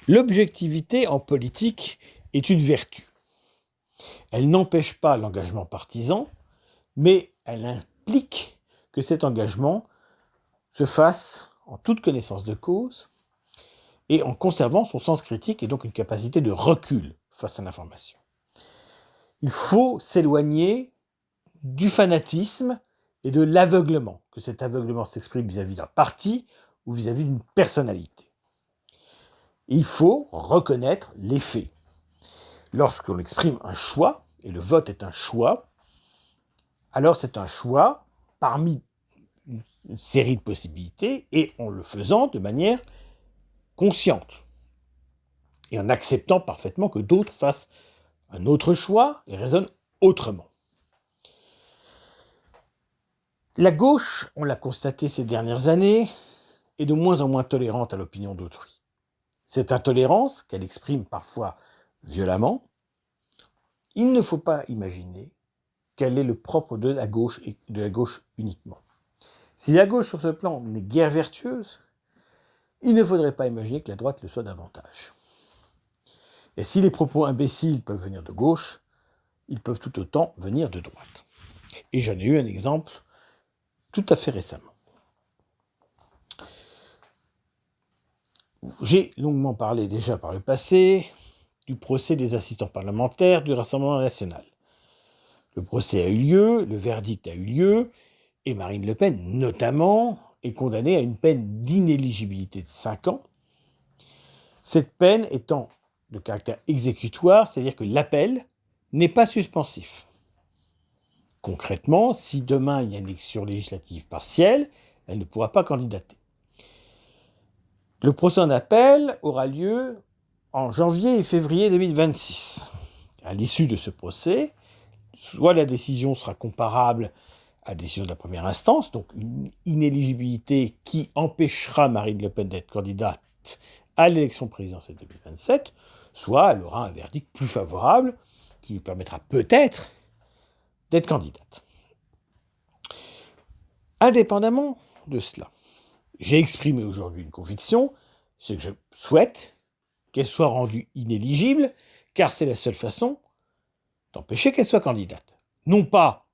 L'objectivité en politique est une vertu. Elle n'empêche pas l'engagement partisan, mais elle implique que cet engagement se fasse en toute connaissance de cause et en conservant son sens critique et donc une capacité de recul face à l'information. Il faut s'éloigner du fanatisme et de l'aveuglement, que cet aveuglement s'exprime vis-à-vis d'un parti ou vis-à-vis d'une personnalité. Il faut reconnaître les faits. Lorsqu'on exprime un choix, et le vote est un choix, alors c'est un choix parmi une série de possibilités, et en le faisant de manière consciente, et en acceptant parfaitement que d'autres fassent un autre choix et raisonnent autrement. La gauche, on l'a constaté ces dernières années, est de moins en moins tolérante à l'opinion d'autrui. Cette intolérance, qu'elle exprime parfois violemment, il ne faut pas imaginer qu'elle est le propre de la gauche et de la gauche uniquement. Si la gauche sur ce plan n'est guère vertueuse, il ne faudrait pas imaginer que la droite le soit davantage. Et si les propos imbéciles peuvent venir de gauche, ils peuvent tout autant venir de droite. Et j'en ai eu un exemple tout à fait récemment. J'ai longuement parlé déjà par le passé du procès des assistants parlementaires du Rassemblement national. Le procès a eu lieu, le verdict a eu lieu, et Marine Le Pen, notamment, est condamnée à une peine d'inéligibilité de 5 ans. Cette peine étant de caractère exécutoire, c'est-à-dire que l'appel n'est pas suspensif. Concrètement, si demain il y a une élection législative partielle, elle ne pourra pas candidater. Le procès en appel aura lieu en janvier et février 2026. À l'issue de ce procès, soit la décision sera comparable à la décision de la première instance, donc une inéligibilité qui empêchera Marine Le Pen d'être candidate à l'élection présidentielle 2027, soit elle aura un verdict plus favorable qui lui permettra peut-être d'être candidate. Indépendamment de cela, j'ai exprimé aujourd'hui une conviction, c'est que je souhaite qu'elle soit rendue inéligible, car c'est la seule façon d'empêcher qu'elle soit candidate. Non pas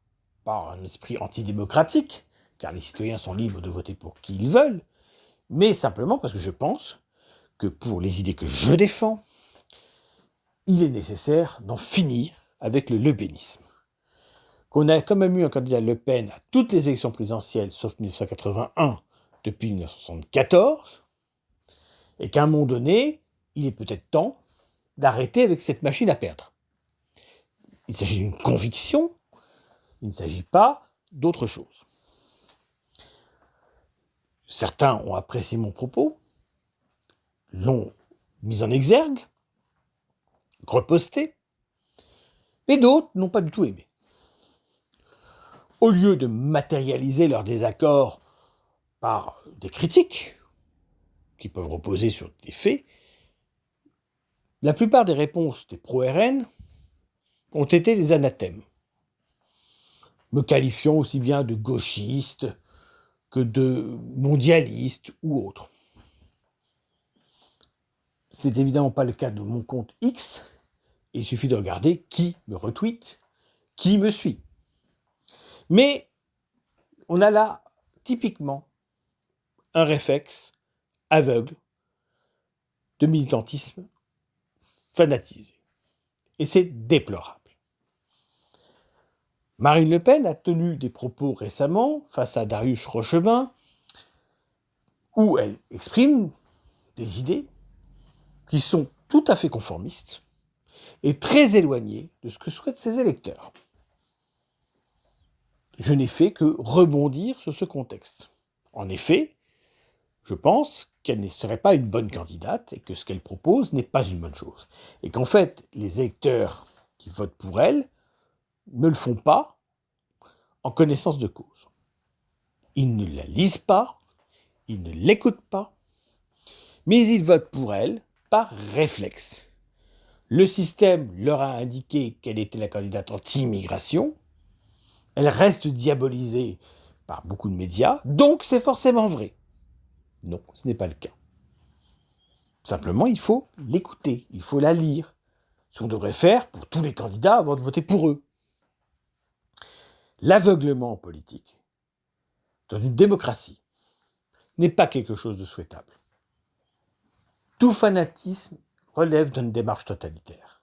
par un esprit antidémocratique, car les citoyens sont libres de voter pour qui ils veulent, mais simplement parce que je pense que pour les idées que je défends, il est nécessaire d'en finir avec le lebénisme. Qu'on a quand même eu un candidat Le Pen à toutes les élections présidentielles, sauf 1981, depuis 1974, et qu'à un moment donné, il est peut-être temps d'arrêter avec cette machine à perdre. Il s'agit d'une conviction, il ne s'agit pas d'autre chose. Certains ont apprécié mon propos, l'ont mis en exergue, reposté, mais d'autres n'ont pas du tout aimé. Au lieu de matérialiser leur désaccord par des critiques, qui peuvent reposer sur des faits, la plupart des réponses des pro-RN ont été des anathèmes, me qualifiant aussi bien de gauchiste que de mondialiste ou autre. C'est évidemment pas le cas de mon compte X. Il suffit de regarder qui me retweet, qui me suit. Mais on a là, typiquement, un réflexe aveugle de militantisme fanatisé. Et c'est déplorable. Marine Le Pen a tenu des propos récemment face à Darius Rochemain où elle exprime des idées qui sont tout à fait conformistes et très éloignées de ce que souhaitent ses électeurs. Je n'ai fait que rebondir sur ce contexte. En effet, je pense qu'elle ne serait pas une bonne candidate et que ce qu'elle propose n'est pas une bonne chose. Et qu'en fait, les électeurs qui votent pour elle ne le font pas en connaissance de cause. Ils ne la lisent pas, ils ne l'écoutent pas, mais ils votent pour elle par réflexe. Le système leur a indiqué qu'elle était la candidate anti-immigration, elle reste diabolisée par beaucoup de médias, donc c'est forcément vrai. Non, ce n'est pas le cas. Simplement, il faut l'écouter, il faut la lire. Ce qu'on devrait faire pour tous les candidats avant de voter pour eux. L'aveuglement politique, dans une démocratie, n'est pas quelque chose de souhaitable. Tout fanatisme relève d'une démarche totalitaire.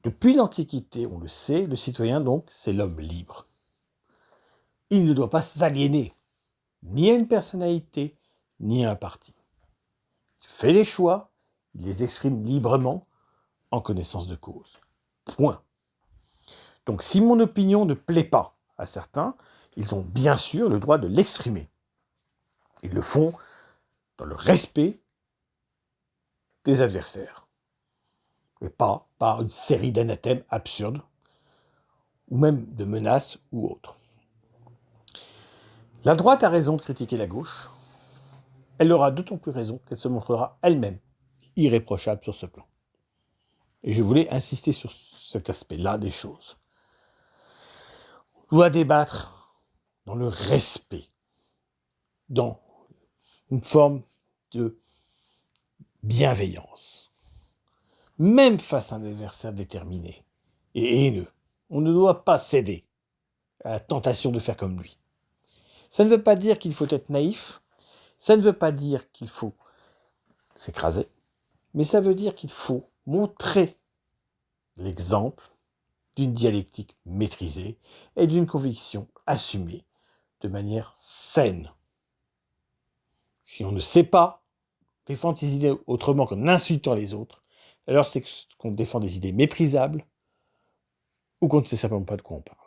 Depuis l'Antiquité, on le sait, le citoyen, donc, c'est l'homme libre. Il ne doit pas s'aliéner, ni à une personnalité, ni à un parti. Il fait des choix, il les exprime librement, en connaissance de cause. Point. Donc si mon opinion ne plaît pas à certains, ils ont bien sûr le droit de l'exprimer. Ils le font dans le respect des adversaires, et pas par une série d'anathèmes absurdes, ou même de menaces ou autres. La droite a raison de critiquer la gauche. Elle aura d'autant plus raison qu'elle se montrera elle-même irréprochable sur ce plan. Et je voulais insister sur cet aspect-là des choses. On doit débattre dans le respect, dans une forme de bienveillance. Même face à un adversaire déterminé et haineux, on ne doit pas céder à la tentation de faire comme lui. Ça ne veut pas dire qu'il faut être naïf, ça ne veut pas dire qu'il faut s'écraser, mais ça veut dire qu'il faut montrer l'exemple d'une dialectique maîtrisée et d'une conviction assumée de manière saine. Si on ne sait pas défendre ses idées autrement qu'en insultant les autres, alors c'est qu'on défend des idées méprisables ou qu'on ne sait simplement pas de quoi on parle.